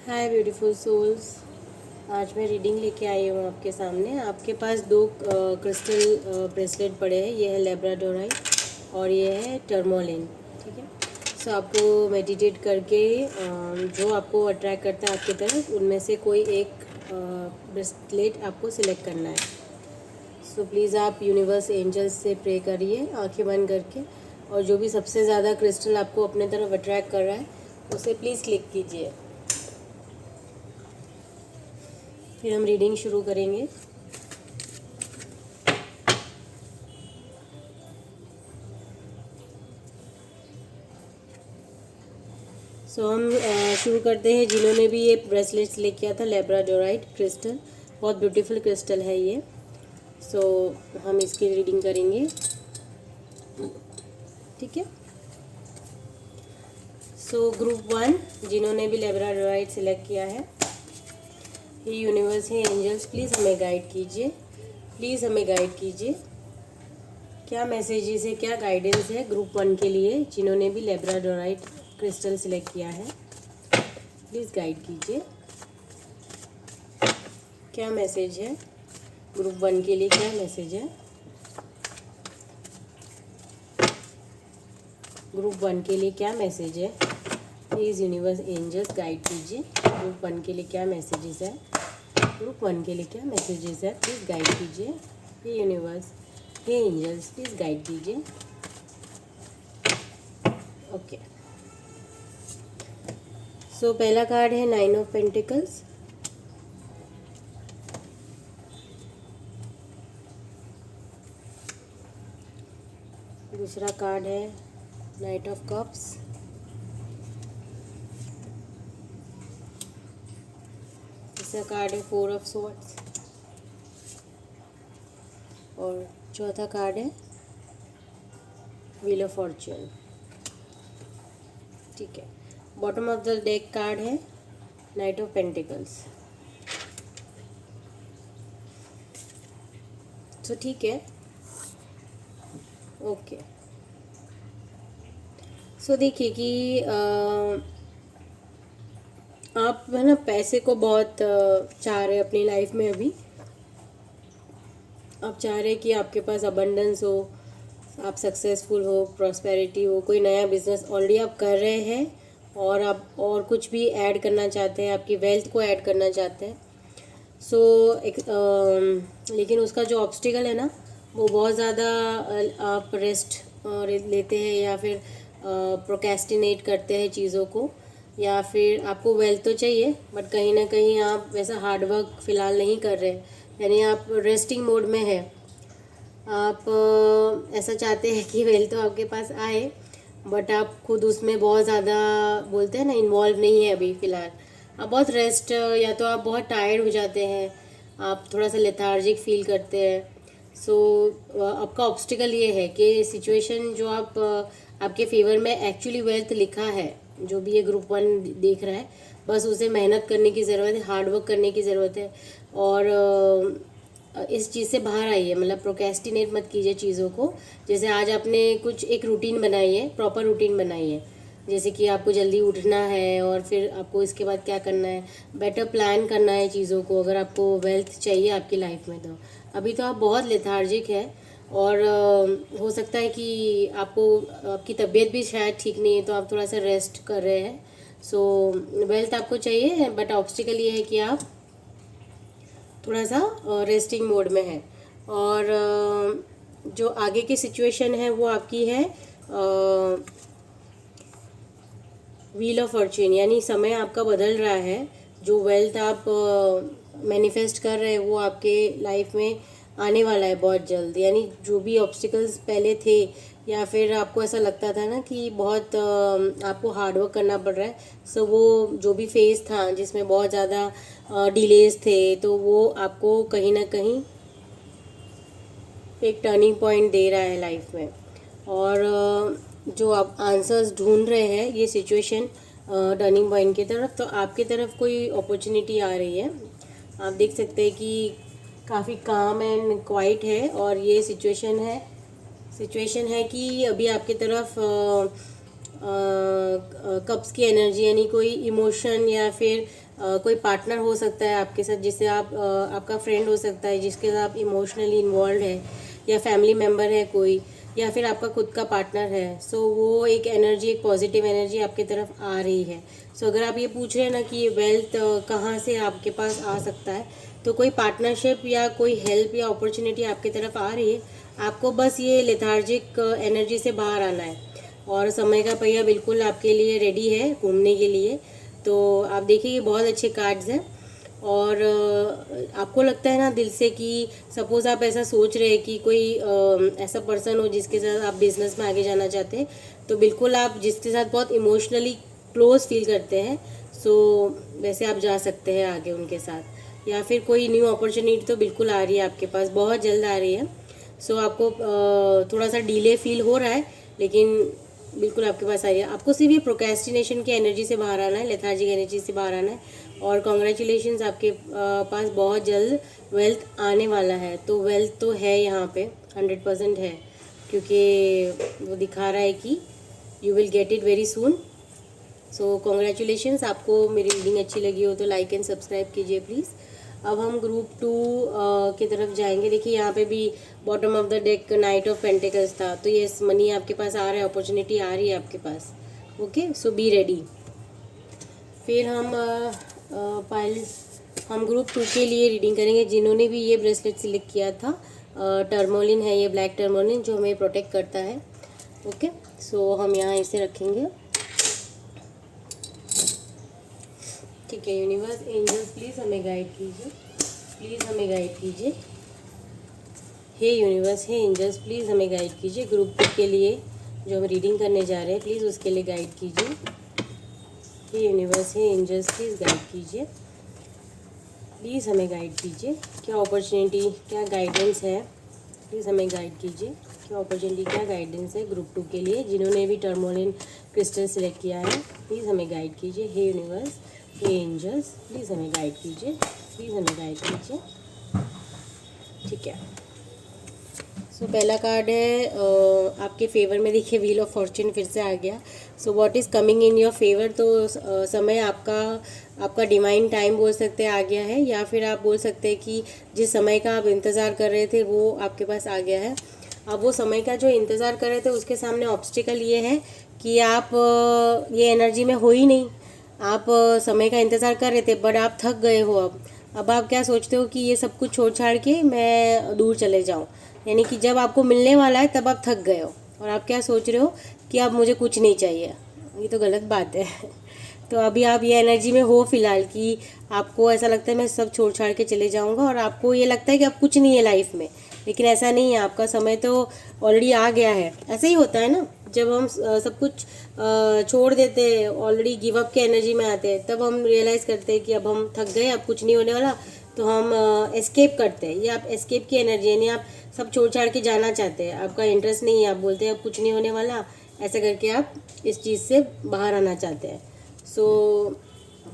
हाय beautiful souls. आज मैं reading लेके आई हूँ आपके सामने। आपके पास दो क्रिस्टल ब्रेसलेट पड़े हैं। ये है लेब्राडोराइट और ये है टर्मोलिन। ठीक है। सो आपको मेडिटेट करके जो आपको अट्रैक्ट करता है आपकी तरफ, उनमें से कोई एक ब्रेसलेट आपको सिलेक्ट करना है। सो प्लीज़ आप यूनिवर्स एंजल्स से प्रे करिए आंखें बंद करके, और जो भी सबसे ज़्यादा क्रिस्टल आपको अपने तरफ अट्रैक्ट कर रहा है उसे प्लीज़ क्लिक कीजिए। फिर हम रीडिंग शुरू करेंगे। हम शुरू करते हैं। जिन्होंने भी ये ब्रेसलेट सिलेक्ट किया था, लेब्राडोराइट क्रिस्टल, बहुत ब्यूटीफुल क्रिस्टल है ये। हम इसकी रीडिंग करेंगे। ठीक है। ग्रुप 1 जिन्होंने भी लेब्राडोराइट सिलेक्ट किया है, ये यूनिवर्स है, एंजल्स प्लीज़ हमें गाइड कीजिए, प्लीज़ हमें गाइड कीजिए। क्या मैसेजेस है, क्या गाइडेंस है ग्रुप 1 के लिए जिन्होंने भी लेब्राडोराइट क्रिस्टल सिलेक्ट किया है? प्लीज़ गाइड कीजिए। क्या मैसेज है ग्रुप 1 के लिए? क्या मैसेज है ग्रुप 1 के लिए? क्या मैसेज है? प्लीज़ यूनिवर्स एंजल्स गाइड कीजिए। ग्रुप 1 के लिए क्या मैसेजेस है? ग्रुप 1 के लिए क्या मैसेजेस है? प्लीज़ गाइड कीजिए। ये यूनिवर्स, ये एंजल्स प्लीज़ गाइड कीजिए। ओके। पहला कार्ड है 9 ऑफ पेंटिकल्स। दूसरा कार्ड है नाइट ऑफ कप्स। तीसरा कार्ड है 4 ऑफ स्वॉर्ड्स। और चौथा कार्ड है व्हील ऑफ फॉर्च्यून। ठीक है। Bottom of the deck card है नाइट ऑफ पेंटिकल्स। ठीक है। ओके। देखिए कि आप है ना पैसे को बहुत चाह रहे हैं अपनी लाइफ में। अभी आप चाह रहे हैं कि आपके पास अबंडेंस हो, आप सक्सेसफुल हो, प्रॉस्पेरिटी हो, कोई नया बिजनेस ऑलरेडी आप कर रहे हैं और आप और कुछ भी ऐड करना चाहते हैं, आपकी वेल्थ को ऐड करना चाहते हैं। लेकिन उसका जो ऑब्स्टिकल है ना, वो बहुत ज़्यादा आप रेस्ट लेते हैं या फिर प्रोकेस्टिनेट करते हैं चीज़ों को, या फिर आपको वेल्थ तो चाहिए बट कहीं ना कहीं आप वैसा हार्ड वर्क फ़िलहाल नहीं कर रहे, यानी आप रेस्टिंग मोड में है। आप ऐसा चाहते हैं कि वेल्थ तो आपके पास आए बट आप खुद उसमें बहुत ज़्यादा बोलते हैं ना इन्वॉल्व नहीं है अभी फ़िलहाल। आप बहुत रेस्ट, या तो आप बहुत टायर्ड हो जाते हैं, आप थोड़ा सा लेथार्जिक फील करते हैं। आपका ऑब्स्टिकल ये है कि सिचुएशन जो आप आपके फेवर में एक्चुअली वेल्थ लिखा है, जो भी ये ग्रुप 1 देख रहा है, बस उसे मेहनत करने की ज़रूरत है, हार्ड वर्क करने की ज़रूरत है। और इस चीज़ से बाहर आइए, मतलब प्रोकेस्टिनेट मत कीजिए चीज़ों को। जैसे आज आपने कुछ एक रूटीन बनाई है, प्रॉपर रूटीन बनाई है, जैसे कि आपको जल्दी उठना है और फिर आपको इसके बाद क्या करना है, बेटर प्लान करना है चीज़ों को, अगर आपको वेल्थ चाहिए आपकी लाइफ में। तो अभी तो आप बहुत लेथार्जिक है और हो सकता है कि आपको आपकी तबीयत भी शायद ठीक नहीं है, तो आप थोड़ा सा रेस्ट कर रहे हैं। वेल्थ आपको चाहिए बट ऑब्स्टिकल ये है कि आप थोड़ा सा रेस्टिंग मोड में है। और जो आगे की सिचुएशन है वो आपकी है व्हील ऑफ फॉर्च्यून, यानी समय आपका बदल रहा है। जो वेल्थ आप मैनिफेस्ट कर रहे हैं वो आपके लाइफ में आने वाला है बहुत जल्द। यानी जो भी ऑब्स्टिकल्स पहले थे, या फिर आपको ऐसा लगता था ना कि बहुत आपको हार्डवर्क करना पड़ रहा है, वो जो भी फेज़ था जिसमें बहुत ज़्यादा डिलेज थे, तो वो आपको कहीं ना कहीं एक टर्निंग पॉइंट दे रहा है लाइफ में। और जो आप आंसर्स ढूंढ रहे हैं, ये सिचुएशन टर्निंग पॉइंट की तरफ, तो आपकी तरफ कोई अपॉर्चुनिटी आ रही है। आप देख सकते हैं कि काफ़ी काम एंड क्वाइट है, और ये सिचुएशन है कि अभी आपकी तरफ कप्स की एनर्जी, यानी कोई इमोशन या फिर कोई पार्टनर हो सकता है आपके साथ, जिससे आप आपका फ्रेंड हो सकता है जिसके साथ आप इमोशनली इन्वॉल्व है, या फैमिली मेम्बर है कोई, या फिर आपका खुद का पार्टनर है। सो वो एक एनर्जी, एक पॉजिटिव एनर्जी आपकी तरफ आ रही है। सो अगर आप ये पूछ रहे हैं ना कि वेल्थ कहाँ से आपके पास आ सकता है, तो कोई पार्टनरशिप या कोई हेल्प या अपॉर्चुनिटी आपकी तरफ आ रही है। आपको बस ये लेथार्जिक एनर्जी से बाहर आना है, और समय का पहिया बिल्कुल आपके लिए रेडी है घूमने के लिए। तो आप देखिए ये बहुत अच्छे कार्ड्स हैं, और आपको लगता है ना दिल से कि सपोज आप ऐसा सोच रहे हैं कि कोई ऐसा पर्सन हो जिसके साथ आप बिजनेस में आगे जाना चाहते हैं, तो बिल्कुल आप जिसके साथ बहुत इमोशनली क्लोज फील करते हैं, सो वैसे आप जा सकते हैं आगे उनके साथ। या फिर कोई न्यू अपॉर्चुनिटी तो बिल्कुल आ रही है आपके पास, बहुत जल्द आ रही है। सो आपको थोड़ा सा डिले फील हो रहा है, लेकिन बिल्कुल आपके पास आ रही है। आपको सिर्फ ये प्रोक्रेस्टिनेशन की एनर्जी से बाहर आना है, लेथार्जिक एनर्जी से बाहर आना है, और कॉन्ग्रेचुलेशंस, आपके पास बहुत जल्द वेल्थ आने वाला है। तो वेल्थ तो है यहाँ पे 100% है, क्योंकि वो दिखा रहा है कि you will get it very soon. So congratulations. आपको मेरी रीडिंग अच्छी लगी हो तो लाइक एंड सब्सक्राइब कीजिए प्लीज़। अब हम ग्रुप 2 की तरफ जाएंगे। देखिए यहाँ पे भी bottom of the deck night of pentacles था, तो ये मनी आपके पास आ रहा है, अपॉर्चुनिटी आ रही है आपके पास। Okay, so be ready. फिर हम ग्रुप 2 के लिए रीडिंग करेंगे जिन्होंने भी ये ब्रेसलेट सिलेक्ट किया था। टर्मोलिन है ये, ब्लैक टर्मोलिन, जो हमें प्रोटेक्ट करता है। ओके, सो हम यहाँ इसे रखेंगे। ठीक है, यूनिवर्स, एंजल्स प्लीज़ हमें गाइड कीजिए, प्लीज़ हमें गाइड कीजिए। हे यूनिवर्स, हे एंजल्स प्लीज़ हमें गाइड कीजिए। ग्रुप 2 के लिए जो हम रीडिंग करने जा रहे हैं, प्लीज़ उसके लिए गाइड कीजिए। हे यूनिवर्स, हे एंजल्स प्लीज़ गाइड कीजिए, प्लीज़ हमें गाइड कीजिए। क्या अपॉर्चुनिटी, क्या गाइडेंस है, प्लीज़ हमें गाइड कीजिए। क्या अपॉर्चुनिटी, क्या गाइडेंस है ग्रुप 2 के लिए जिन्होंने भी टर्मोलिन क्रिस्टल सेलेक्ट किया है, प्लीज़ हमें गाइड कीजिए। हे यूनिवर्स, हे एंजल्स प्लीज़ हमें गाइड कीजिए, प्लीज़ हमें गाइड कीजिए। ठीक है, सो पहला कार्ड है आपके फेवर में। देखिए व्हील ऑफ फॉर्च्यून फिर से आ गया। So what is coming in your favour. तो समय आपका डिवाइन टाइम बोल सकते हैं आ गया है, या फिर आप बोल सकते हैं कि जिस समय का आप इंतज़ार कर रहे थे वो आपके पास आ गया है। अब वो समय का जो इंतज़ार कर रहे थे उसके सामने ऑब्स्टिकल ये है कि आप ये एनर्जी में हो ही नहीं। आप समय का इंतज़ार कर रहे थे बट आप थक गए हो। अब आप क्या सोचते हो कि ये सब कुछ छोड़ छाड़ के मैं दूर चले जाऊँ, यानी कि जब आपको मिलने वाला है तब आप थक गए हो, और आप क्या सोच रहे हो कि अब मुझे कुछ नहीं चाहिए। ये तो गलत बात है। तो अभी आप ये एनर्जी में हो फिलहाल कि आपको ऐसा लगता है मैं सब छोड़ छाड़ के चले जाऊंगा, और आपको ये लगता है कि अब कुछ नहीं है लाइफ में, लेकिन ऐसा नहीं है। आपका समय तो ऑलरेडी आ गया है। ऐसा ही होता है ना, जब हम सब कुछ छोड़ देते हैं, ऑलरेडी गिव अप के एनर्जी में आते हैं, तब हम रियलाइज़ करते हैं कि अब हम थक गए, अब कुछ नहीं होने वाला, तो हम एस्केप करते हैं। ये आप एस्केप की एनर्जी, यानी आप सब छोड़ छाड़ के जाना चाहते हैं, आपका इंटरेस्ट नहीं है, आप बोलते हैं अब कुछ नहीं होने वाला, ऐसा करके आप इस चीज़ से बाहर आना चाहते हैं। सो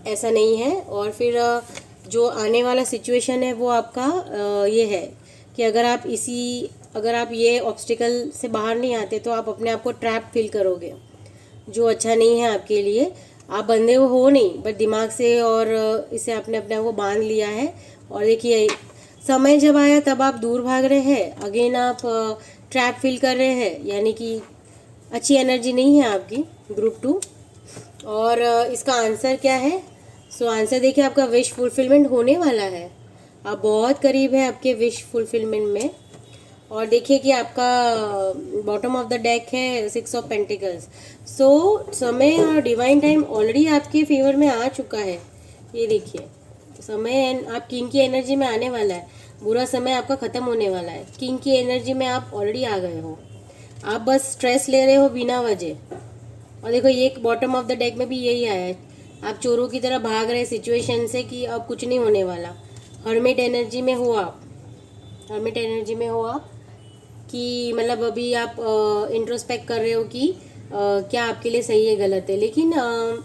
ऐसा नहीं है। और फिर जो आने वाला सिचुएशन है वो आपका ये है कि अगर आप ये ऑब्स्टिकल से बाहर नहीं आते तो आप अपने आप को ट्रैप फील करोगे, जो अच्छा नहीं है आपके लिए। आप बंधे हो नहीं, बट दिमाग से और इसे आपने अपने आप को बांध लिया है। और देखिए समय जब आया तब आप दूर भाग रहे हैं, अगेन आप ट्रैप फील कर रहे हैं, यानी कि अच्छी एनर्जी नहीं है आपकी ग्रुप 2। और इसका आंसर क्या है। सो आंसर देखिए, आपका विश फुलफिलमेंट होने वाला है। आप बहुत करीब है आपके विश फुलफिलमेंट में। और देखिए कि आपका बॉटम ऑफ द डेक है 6 ऑफ पेंटिकल्स। सो समय और डिवाइन टाइम ऑलरेडी आपके फेवर में आ चुका है। ये देखिए समय आप किंग की एनर्जी में आने वाला है, बुरा समय आपका ख़त्म होने वाला है। किंग की एनर्जी में आप ऑलरेडी आ गए हो, आप बस स्ट्रेस ले रहे हो बिना वजह। और देखो ये बॉटम ऑफ द डेक में भी यही आया है, आप चोरों की तरह भाग रहे सिचुएशन से कि अब कुछ नहीं होने वाला। हर्मिट एनर्जी में हो आप, हर्मिट एनर्जी में हो आप कि मतलब अभी आप इंट्रोस्पेक्ट कर रहे हो कि क्या आपके लिए सही है गलत है। लेकिन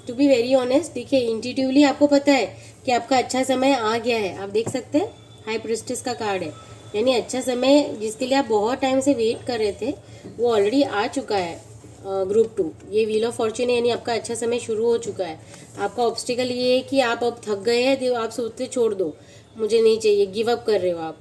टू बी वेरी ऑनेस्ट, देखिए इंट्यूटिवली आपको पता है कि आपका अच्छा समय आ गया है। आप देख सकते हैं हाई प्रिस्टेस का कार्ड है, यानी अच्छा समय जिसके लिए आप बहुत टाइम से वेट कर रहे थे वो ऑलरेडी आ चुका है। ग्रुप 2, ये व्हील ऑफ फॉर्च्यून है, यानी आपका अच्छा समय शुरू हो चुका है। आपका ऑब्स्टिकल ये है कि आप अब थक गए हैं, तो आप सोचते छोड़ दो, मुझे नहीं चाहिए, गिव अप कर रहे हो आप।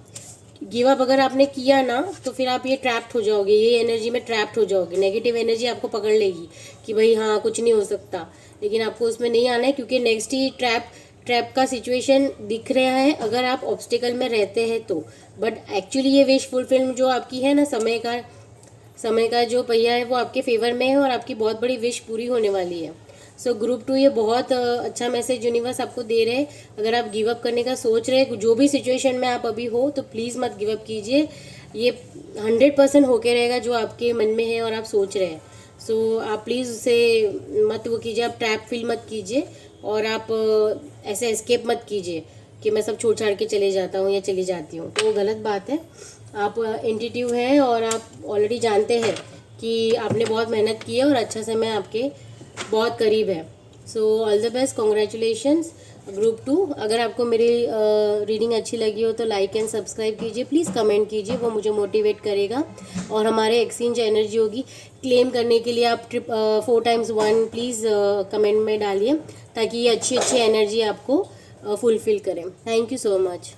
गिव अप अगर आपने किया ना, तो फिर आप ये ट्रैप्ड हो जाओगे, ये एनर्जी में ट्रैप्ड हो जाओगे, नेगेटिव एनर्जी आपको पकड़ लेगी कि भाई हाँ कुछ नहीं हो सकता। लेकिन आपको उसमें नहीं आना है, क्योंकि नेक्स्ट ही ट्रैप का सिचुएशन दिख रहा है अगर आप ऑब्स्टिकल में रहते हैं तो। बट एक्चुअली ये विश फुलफिल जो आपकी है ना, समय का जो पहिया है वो आपके फेवर में है, और आपकी बहुत बड़ी विश पूरी होने वाली है। सो ग्रुप 2 ये बहुत अच्छा मैसेज यूनिवर्स आपको दे रहे हैं। अगर आप गिव अप करने का सोच रहे हैं, जो भी सिचुएशन में आप अभी हो, तो प्लीज़ मत गिव अप कीजिए। ये 100% होके रहेगा जो आपके मन में है और आप सोच रहे हैं। सो आप प्लीज़ उसे मत वो कीजिए, आप ट्रैप फील मत कीजिए, और आप ऐसे एस्केप मत कीजिए कि मैं सब छोड़ छाड़ के चले जाता हूँ या चली जाती हूँ, तो वो गलत बात है। आप इंट्यूटिव हैं और आप ऑलरेडी जानते हैं कि आपने बहुत मेहनत की है और अच्छा समय आपके बहुत करीब है। So all the best, congratulations group 2। अगर आपको मेरी रीडिंग अच्छी लगी हो तो लाइक एंड सब्सक्राइब कीजिए, प्लीज़ कमेंट कीजिए, वो मुझे मोटिवेट करेगा। और हमारे एक्सचेंज एनर्जी होगी, क्लेम करने के लिए आप 4x1 प्लीज़ कमेंट में डालिए, ताकि ये अच्छी अच्छी एनर्जी आपको फुलफिल करें। Thank you so much.